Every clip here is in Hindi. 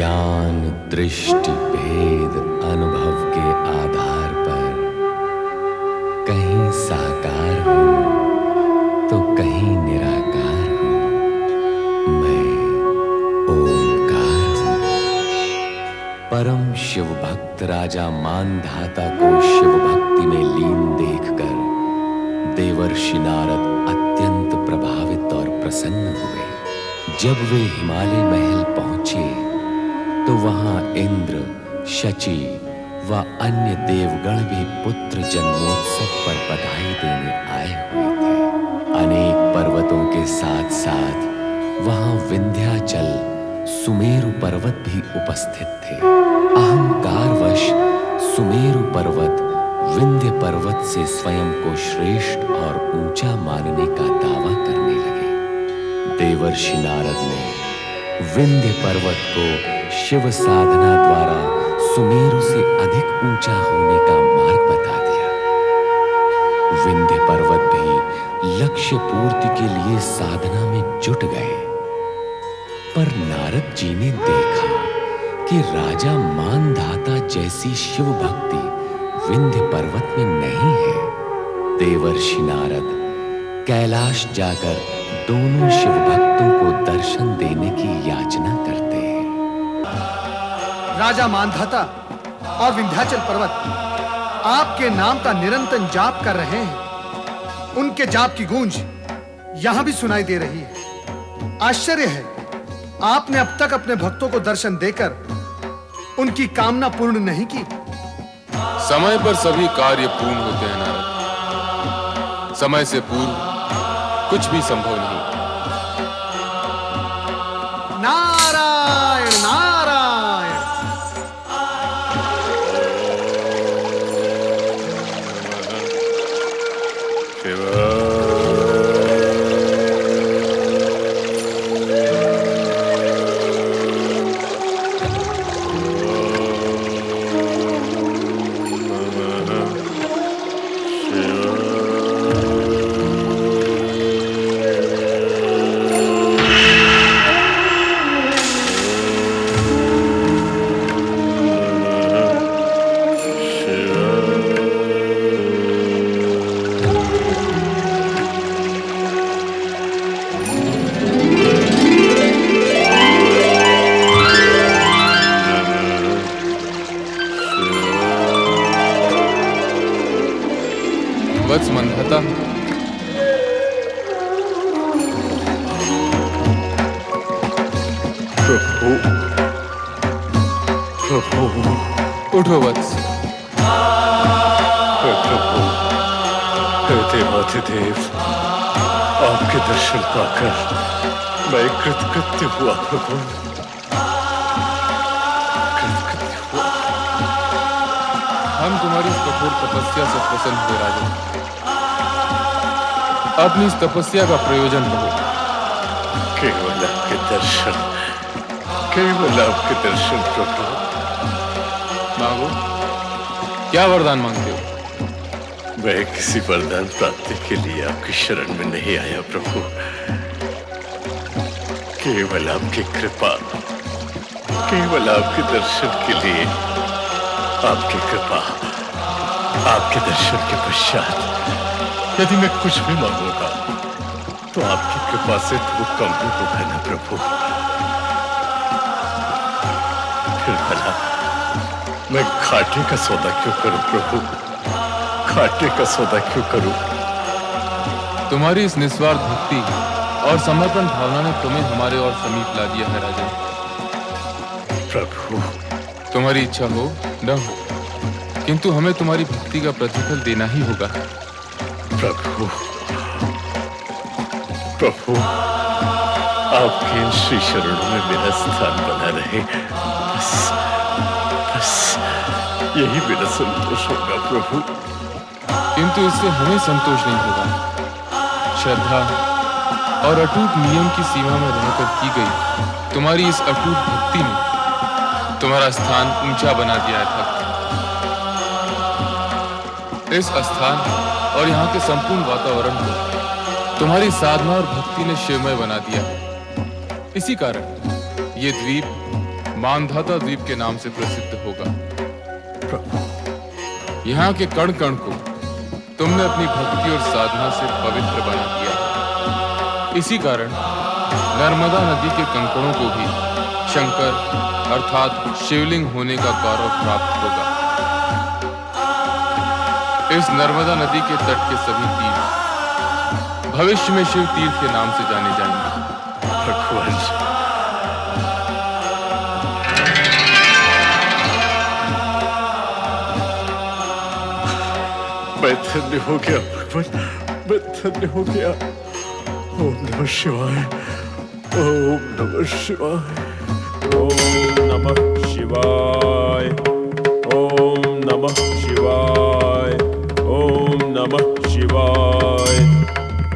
ज्ञान दृष्टि भेद अनुभव के आधार पर कहीं साकार हूं तो कहीं निराकार हूं। मैं ओंकार हूं। परम शिव भक्त राजा मानधाता को शिव भक्ति में लीन देखकर देवर्षि नारद अत्यंत प्रभावित और प्रसन्न हुए। जब वे हिमालय महल पहुंचे तो वहां इंद्र, शची व अन्य देवगण भी पुत्र जन्मोत्सव पर बधाई देने आए हुए थे। अनेक पर्वतों के साथ साथ वहां विंध्याचल, सुमेरु पर्वत भी उपस्थित थे। अहंकारवश सुमेरु पर्वत विंध्य पर्वत से स्वयं को श्रेष्ठ और ऊंचा मानने का दावा करने लगे। देवर्षि नारद ने विंध्य पर्वत को शिव साधना द्वारा सुमेरु से अधिक ऊंचा होने का मार्ग बता दिया। विंध्य पर्वत भी लक्ष्य पूर्ति के लिए साधना में जुट गए। पर नारद जी ने देखा कि राजा मानधाता जैसी शिव भक्ति विंध्य पर्वत में नहीं है। देवर्षि नारद कैलाश जाकर दोनों शिव भक्तों को दर्शन देने की याचना करते हैं। राजा मानधाता और विंध्याचल पर्वत आपके नाम का निरंतर जाप कर रहे हैं। उनके जाप की गूंज यहां भी सुनाई दे रही है। आश्चर्य है, आपने अब तक अपने भक्तों को दर्शन देकर उनकी कामना पूर्ण नहीं की। समय पर सभी कार्य पूर्ण होते हैं नारद। समय से पूर्व कुछ भी संभव नहीं। नारायण नारायण। वत्स मानधाता, प्रभु प्रभु उठो वत्स। प्रभु, हे देवाधिदेव, आपके दर्शन पाकर मैं कृतकृत्य हुआ। प्रभु, कृतकृत्य हुआ। हम तुम्हारी इस कठोर तपस्या से प्रसन्न हुए राजा। अपनी इस तपस्या का प्रयोजन करो। केवल आपके दर्शन, केवल आपके दर्शन प्रभु। मांगो, क्या वरदान मांगते हो? मैं किसी वरदान प्राप्ति के लिए आपकी शरण में नहीं आया प्रभु। केवल आपकी कृपा, केवल आपके दर्शन के लिए, आपकी कृपा, आपके दर्शन के पश्चात यदि मैं कुछ भी मांगूंगा तो आपकी कृपा से तो वो कम ही होगा ना प्रभु। फिर भला मैं घाटे का सौदा क्यों करूं प्रभु? घाटे का सौदा क्यों करूं? तुम्हारी इस निस्वार्थ भक्ति और समर्पण भावना ने तुम्हें हमारे और समीप ला दिया है राजा। प्रभु, तुम्हारी इच्छा हो न हो, किंतु हमें तुम्हारी भक्ति का प्रतिफल देना ही होगा। प्रभु, प्रभु, आपके इन श्री शरणों में मेरा स्थान बना रहे, बस बस यही मेरा संतोष होगा प्रभु। किंतु इससे हमें संतोष नहीं होगा। श्रद्धा और अटूट नियम की सीमा में रहकर की गई तुम्हारी इस अटूट भक्ति ने तुम्हारा स्थान ऊंचा बना दिया है भक्त। इस स्थान और यहाँ के संपूर्ण वातावरण को तुम्हारी साधना और भक्ति ने शिवमय बना दिया है। इसी कारण ये द्वीप मानधाता द्वीप के नाम से प्रसिद्ध होगा। यहाँ के कण कण को तुमने अपनी भक्ति और साधना से पवित्र बना दिया। इसी कारण नर्मदा नदी के कंकड़ों को भी शंकर अर्थात शिवलिंग होने का गौरव प्राप्त होगा। इस नर्मदा नदी के तट के सभी तीर्थ भविष्य में शिव तीर्थ के नाम से जाने जाएंगे। भगवान, मैं धन्य हो गया भगवान, मैं धन्य हो गया। ओम नमः शिवाय, ओम नमः शिवाय, ओम नमः शिवाय, ओम नमः शिवाय,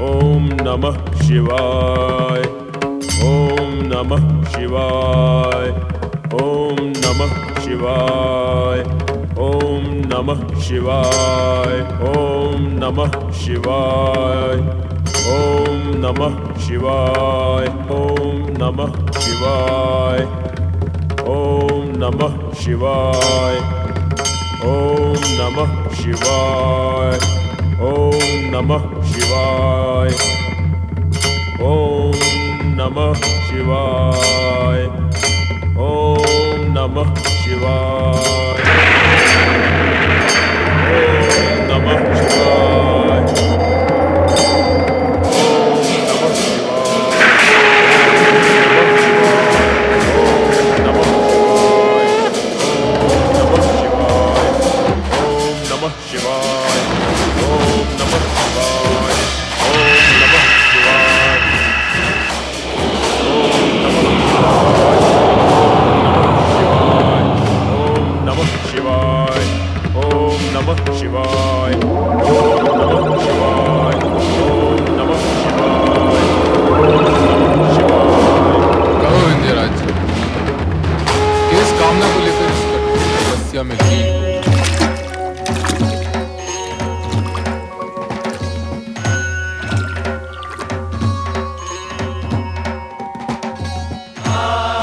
ओम नमः शिवाय, ओम नमः शिवाय, ओम नमः शिवाय, ओम नमः शिवाय, ओम नमः शिवाय, ओम नमः शिवाय, ओम नमः शिवाय, ओम नमः शिवाय, ओम नमः शिवाय, ओम नमः शिवाय, ओम नमः शिवाय, ओम नमः शिवाय, ओम नमः शिवाय, ओम नमः शिवाय।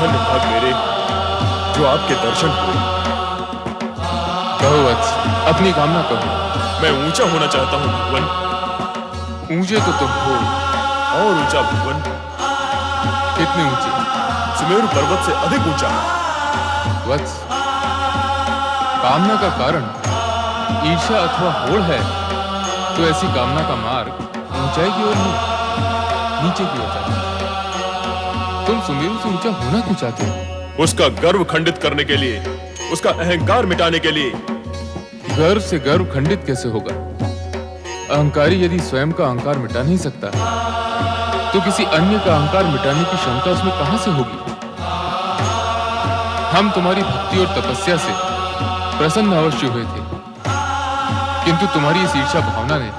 धन्यवाद मेरे जो आपके दर्शन हुए। कहो वत्स, अपनी कामना कहो। मैं ऊंचा होना चाहता हूँ भगवान। ऊंचे तो तुम हो। और ऊंचा भगवान। कितने ऊंचे? सुमेरु पर्वत से अधिक ऊंचा। वत्स, कामना का कारण ईर्ष्या अथवा होड़ है तो ऐसी कामना का मार्ग ऊंचाई की ओर नहीं, नीचे की ओर जाता है। तुम सुमेरु से ऊंचा होना क्यों चाहते हो? उसका गर्व खंडित करने के लिए, उसका अहंकार मिटाने के लिए। गर्व से गर्व खंडित कैसे होगा? अहंकारी यदि स्वयं का अहंकार मिटा नहीं सकता तो किसी अन्य का अहंकार मिटाने की क्षमता उसमें कहां से होगी? हम तुम्हारी भक्ति और तपस्या से प्रसन्न अवश्य हुए थे, किंतु तुम्हारी इस ईर्ष्या भावना ने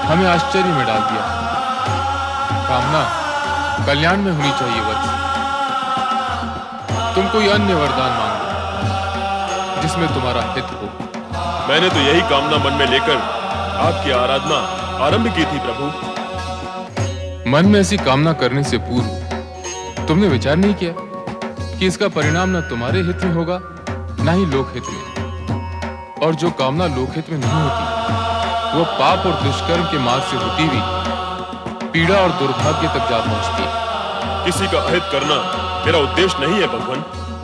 हमें आश्चर्य में डाल दिया। कामना कल्याण में होनी चाहिए वत्स। तुम कोई अन्य वरदान मांगो जिसमें तुम्हारा हित हो। मैंने तो यही कामना मन में लेकर आपकी आराधना आरंभ की थी प्रभु। मन में ऐसी कामना करने से पूर्व तुमने विचार नहीं किया कि इसका परिणाम न तुम्हारे हित में होगा न ही लोकहित में। और जो कामना लोकहित में नहीं होती वो पाप और दुष्कर्म के मार्ग से होती हुई पीड़ा और दुर्भाग्य तक जा पहुंचती है। किसी का अहित करना मेरा उद्देश्य नहीं है भगवान।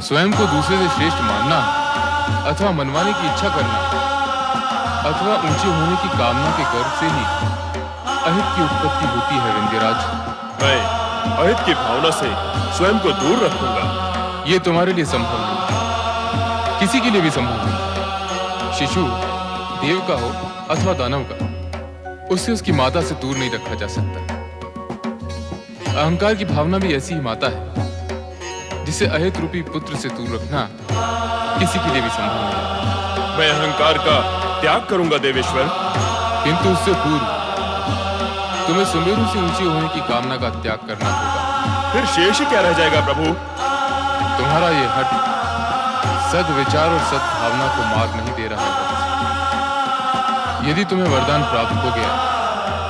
स्वयं को दूसरे से श्रेष्ठ मानना अथवा मनवाने की इच्छा करना अथवा ऊंचे होने की कामना के गर्व से ही अहित की उत्पत्ति होती है विंध्यराज। मैं अहित की भावना से स्वयं को दूर रखूंगा। ये तुम्हारे लिए संभव नहीं, किसी के लिए भी संभव नहीं। शिशु देव का हो अथवा दानव का, उसे उसकी माता से दूर नहीं रखा जा सकता। अहंकार की भावना भी ऐसी ही माता है जिसे अहित रूपी पुत्र से दूर रखना किसी के लिए भी संभव नहीं। मैं अहंकार का त्याग करूंगा देवेश्वर। किंतु उससे पूर्व तुम्हें सुमेरु से ऊंचे होने की कामना का त्याग करना होगा। फिर शेष ही क्या रह जाएगा प्रभु? तुम्हारा ये हट सद्विचार और सद्भावना को मार्ग नहीं दे रहा है। यदि तुम्हें वरदान प्राप्त हो गया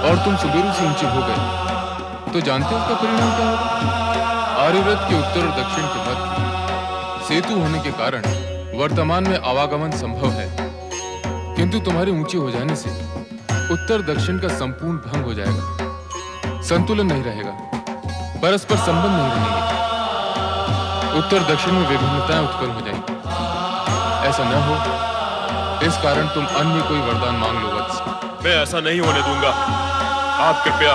और तुम सुमेरु से ऊंचे हो गए तो जानते हो उसका परिणाम क्या होगा? आर्यव्रत के उत्तर और दक्षिण के मध्य सेतु होने के कारण वर्तमान में आवागमन संभव है, किंतु तुम्हारे ऊंचे हो जाने से उत्तर दक्षिण का संपूर्ण भंग हो जाएगा, संतुलन नहीं रहेगा, परस्पर संबंध नहीं रहेंगे, उत्तर दक्षिण में विभिन्नताएं उत्पन्न हो जाएंगी। ऐसा न हो, इस कारण तुम अन्य कोई वरदान मांग लो वत्स। मैं ऐसा नहीं होने दूंगा। आप कृपया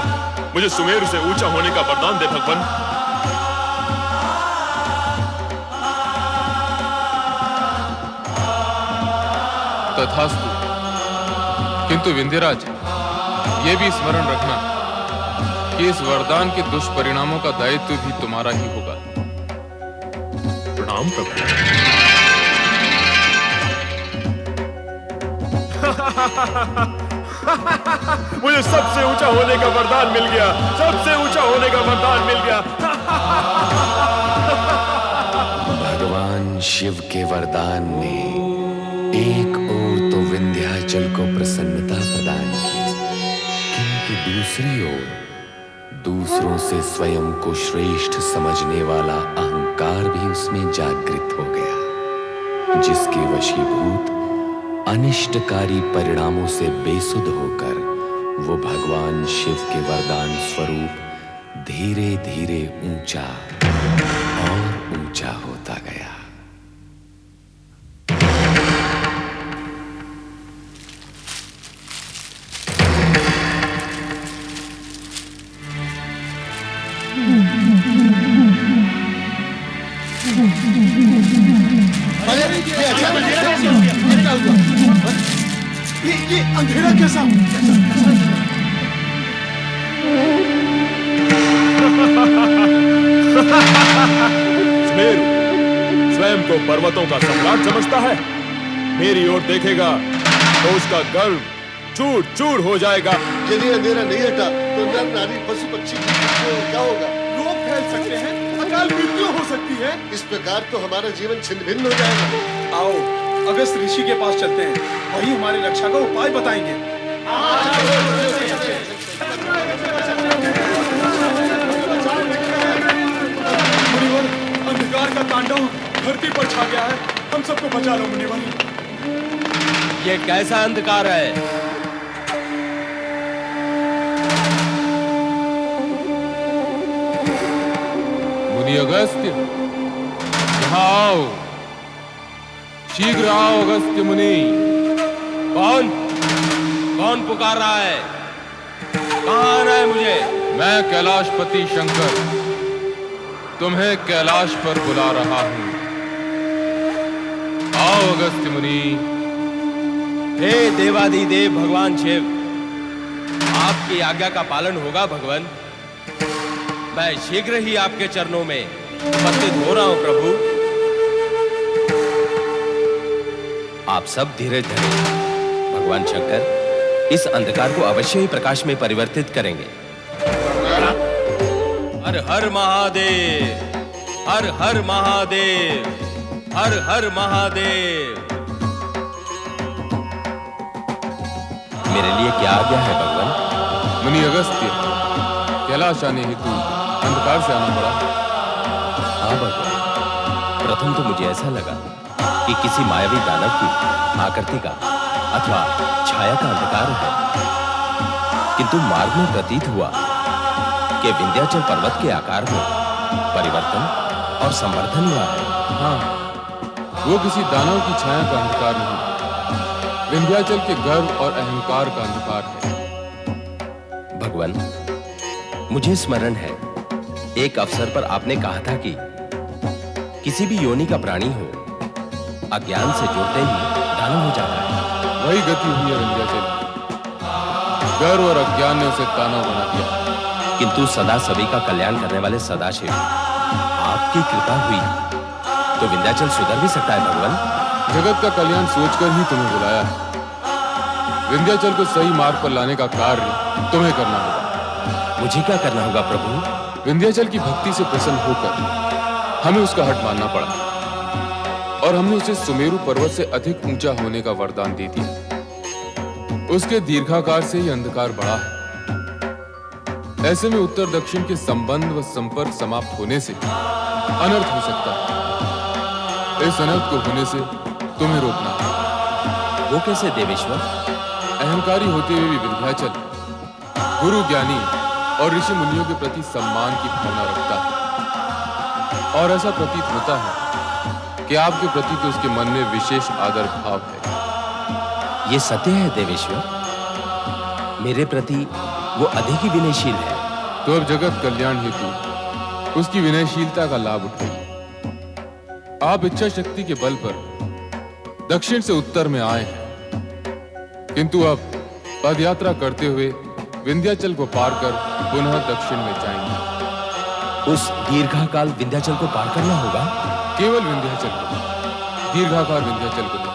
मुझे सुमेरु से ऊंचा होने का वरदान दे भगवान। तथास्तु, किंतु विंध्यराज, ये भी स्मरण रखना कि इस वरदान के दुष्परिणामों का दायित्व भी तुम्हारा ही होगा। प्रणाम प्रभु। मुझे सबसे ऊंचा होने का वरदान मिल गया, सबसे ऊंचा होने का वरदान मिल गया। भगवान शिव के वरदान ने एक ओर तो विंध्याचल को प्रसन्नता प्रदान की, किंतु दूसरी ओर दूसरों से स्वयं को श्रेष्ठ समझने वाला अहंकार भी उसमें जागृत हो गया, जिसके वशीभूत अनिष्टकारी परिणामों से बेसुध होकर वो भगवान शिव के वरदान स्वरूप धीरे धीरे ऊंचा और ऊंचा होता गया। ये अंधेरा कैसा? सुमेरु स्वयं को पर्वतों का सम्राट समझता है। मेरी ओर देखेगा तो उसका गर्व चूर चूर हो जाएगा। यदि अंधेरा नहीं हटा तो नर नारी पशु पक्षी क्या होगा? रोग फैल सकते हैं, अकाल मृत्यु हो सकती है। इस प्रकार तो हमारा जीवन छिन्न भिन्न हो जाएगा। आओ अगस्त ऋषि के पास चलते हैं, वही हमारी रक्षा का उपाय बताएंगे। मुनिवर, अंधकार का तांडव धरती पर छा गया है, हम सबको बचा लो मुनिवर। ये कैसा अंधकार है? मुनि अगस्त्य, यहाँ आओ, शीघ्र आओ अगस्त्य मुनि। कौन कौन पुकार रहा है? कहाँ आना है मुझे? मैं कैलाशपति शंकर तुम्हें कैलाश पर बुला रहा हूं। आओ अगस्त्य मुनि। हे देवाधिदेव भगवान शिव, आपकी आज्ञा का पालन होगा भगवान। मैं शीघ्र ही आपके चरणों में उपस्थित हो रहा हूं प्रभु। आप सब धीरज धरें। भगवान शंकर इस अंधकार को अवश्य ही प्रकाश में परिवर्तित करेंगे। हर हर महादेव, हर हर महादेव, हर हर महादेव। मेरे लिए क्या आज्ञा है भगवान? मुनि अगस्त्य, कैलाश आने हेतु अंधकार से आना पड़ा। हाँ भगवान, प्रथम तो मुझे ऐसा लगा कि किसी मायावी दानव की आकृति का अथवा छाया का अंधकार है, किंतु मार्ग में प्रतीत हुआ कि विंध्याचल पर्वत के आकार में परिवर्तन और संवर्धन हुआ है। हाँ, वो किसी दानव की छाया का अंधकार नहीं, विंध्याचल के गर्व और अहंकार का अंधकार है। भगवान, मुझे स्मरण है एक अवसर पर आपने कहा था कि किसी भी योनि का प्राणी हो, अज्ञान से जुड़ते ही दानव हो जाता है। वही गति हुई है विंध्याचल। गर्व और अज्ञान ने उसे दानव बना दिया। किंतु सदा सभी का कल्याण करने वाले सदाशिव, आपकी कृपा हुई तो विंध्याचल सुधर भी सकता है भगवान। जगत का कल्याण सोचकर ही तुम्हें बुलाया है। विंध्याचल को सही मार्ग पर लाने का कार्य तुम्हें करना होगा। मुझे क्या करना होगा प्रभु? विंध्याचल की भक्ति से प्रसन्न होकर हमें उसका हट मानना पड़ा और हमने उसे सुमेरु पर्वत से अधिक ऊंचा होने का वरदान दे दिया। उसके दीर्घाकार से ही अंधकार बढ़ा है। ऐसे में उत्तर दक्षिण के संबंध व संपर्क समाप्त होने से अनर्थ हो सकता है। इस अनर्थ को होने से तुम्हें रोकना है। वो कैसे देवेश्वर? अहंकारी होते हुए भी विंध्याचल गुरु, ज्ञानी और ऋषि मुनियों के प्रति सम्मान की भावना रखता है, और ऐसा प्रतीत होता है कि आपके प्रति तो उसके मन में विशेष आदर भाव है। ये सत्य है देवेश्वर। मेरे प्रति वो अधिक ही विनयशील है। तो अब जगत कल्याण हेतु उसकी विनयशीलता का लाभ उठाइए। आप इच्छा शक्ति के बल पर दक्षिण से उत्तर में आए हैं, किंतु अब पदयात्रा करते हुए विंध्याचल को पार कर पुनः दक्षिण में जाएंगे। उस दीर्घकाल विंध्याचल को पार करना होगा? केवल विंध्याचल को, दीर्घाकार विंध्याचल को नहीं।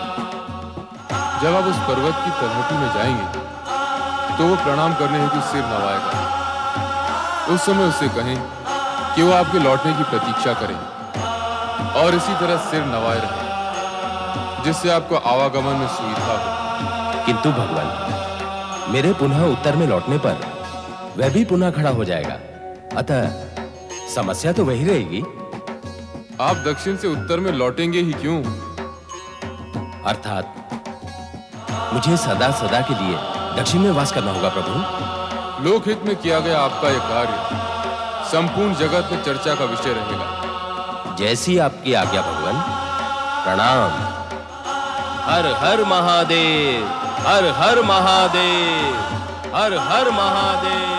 जब आप उस पर्वत की तलहटी में जाएंगे तो वो प्रणाम करने हेतु सिर नवाएगा। उस समय उससे कहें कि वो आपके लौटने की प्रतीक्षा करें और इसी तरह सिर नवाए रहे, जिससे आपको आवागमन में सुविधा हो। किंतु भगवान, मेरे पुनः उत्तर में लौटने पर वह भी पुनः खड़ा हो जाएगा, अतः समस्या तो वही रहेगी। आप दक्षिण से उत्तर में लौटेंगे ही क्यों? अर्थात मुझे सदा सदा के लिए दक्षिण में वास करना होगा प्रभु। लोकहित में किया गया आपका यह कार्य संपूर्ण जगत में चर्चा का विषय रहेगा। जैसी आपकी आज्ञा भगवान। प्रणाम। हर हर महादेव, हर हर महादेव, हर हर महादेव।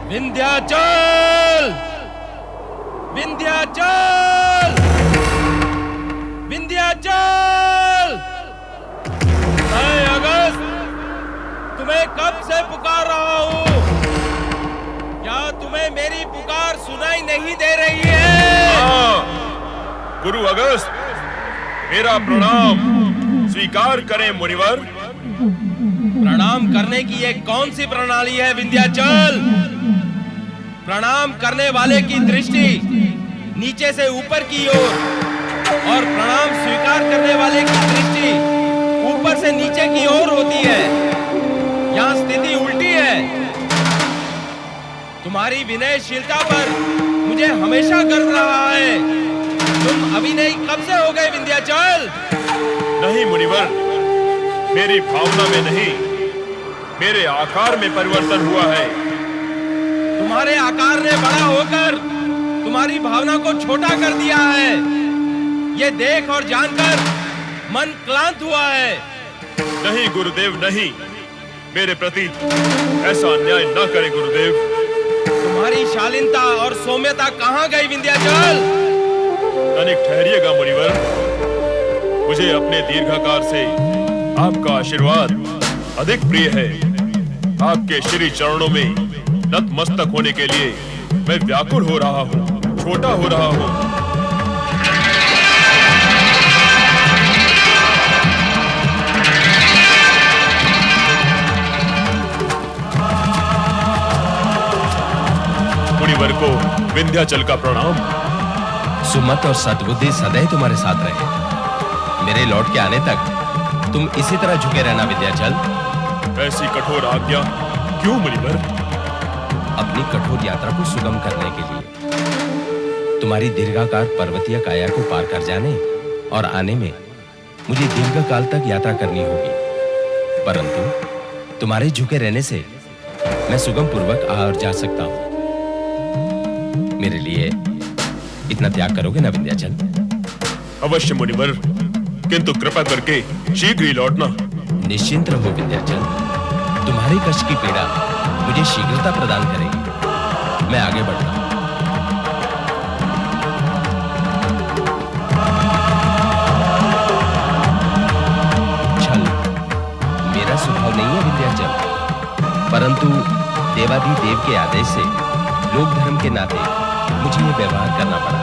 विंध्याचल, विंध्याचल, विंध्याचल। मैं अगस्त तुम्हें कब से पुकार रहा हूं, क्या तुम्हें मेरी पुकार सुनाई नहीं दे रही है? गुरु अगस्त, मेरा प्रणाम स्वीकार करें मुनिवर। प्रणाम करने की ये कौन सी प्रणाली है विंध्याचल? प्रणाम करने वाले की दृष्टि नीचे से ऊपर की ओर और प्रणाम स्वीकार करने वाले की दृष्टि ऊपर से नीचे की ओर होती है। यहाँ स्थिति उल्टी है। तुम्हारी विनयशीलता पर मुझे हमेशा गर्व रहा है। तुम अभिनय कब से हो गए विंध्याचल? नहीं मुनिवर, मेरी भावना में नहीं, मेरे आकार में परिवर्तन हुआ है। तुम्हारे आकार ने बड़ा होकर तुम्हारी भावना को छोटा कर दिया है। ये देख और जानकर मन क्लांत हुआ है। नहीं गुरुदेव, नहीं, मेरे प्रति ऐसा अन्याय न करें गुरुदेव। तुम्हारी शालीनता और सौम्यता कहाँ गई विंध्याचल? तनिक ठहरिएगा मुनिवर। मुझे अपने दीर्घाकार से आपका आशीर्वाद अधिक प्रिय है। आपके श्री चरणों में नतमस्तक होने के लिए मैं व्याकुल हो रहा हूँ, छोटा हो रहा हूँ। मुनिवर को विंध्याचल का प्रणाम। सुमत और सद्बुद्धि सदैव तुम्हारे साथ रहे। मेरे लौट के आने तक तुम इसी तरह झुके रहना विंध्याचल। ऐसी कठोर आज्ञा क्यों मुनिवर? अपनी कठोर यात्रा को सुगम करने के लिए तुम्हारी दीर्घाकार पर्वतीय काया को पार कर जाने और आने में मुझे दीर्घकाल तक यात्रा करनी होगी, परंतु तुम्हारे झुके रहने से मैं सुगम पूर्वक आ और जा सकता हूं। मेरे लिए इतना त्याग करोगे ना विंध्याचल? अवश्य मुनिवर, किंतु कृपा करके शीघ्र ही लौटना। निश्चिंत रहो विंध्याचल, तुम्हारे कष्ट की पीड़ा मुझे शीघ्रता प्रदान करेगी। मैं आगे बढ़ता हूं। छल मेरा स्वभाव नहीं है विंध्याचल, परंतु देवाधिदेव के आदेश से लोक धर्म के नाते मुझे ये व्यवहार करना पड़ा।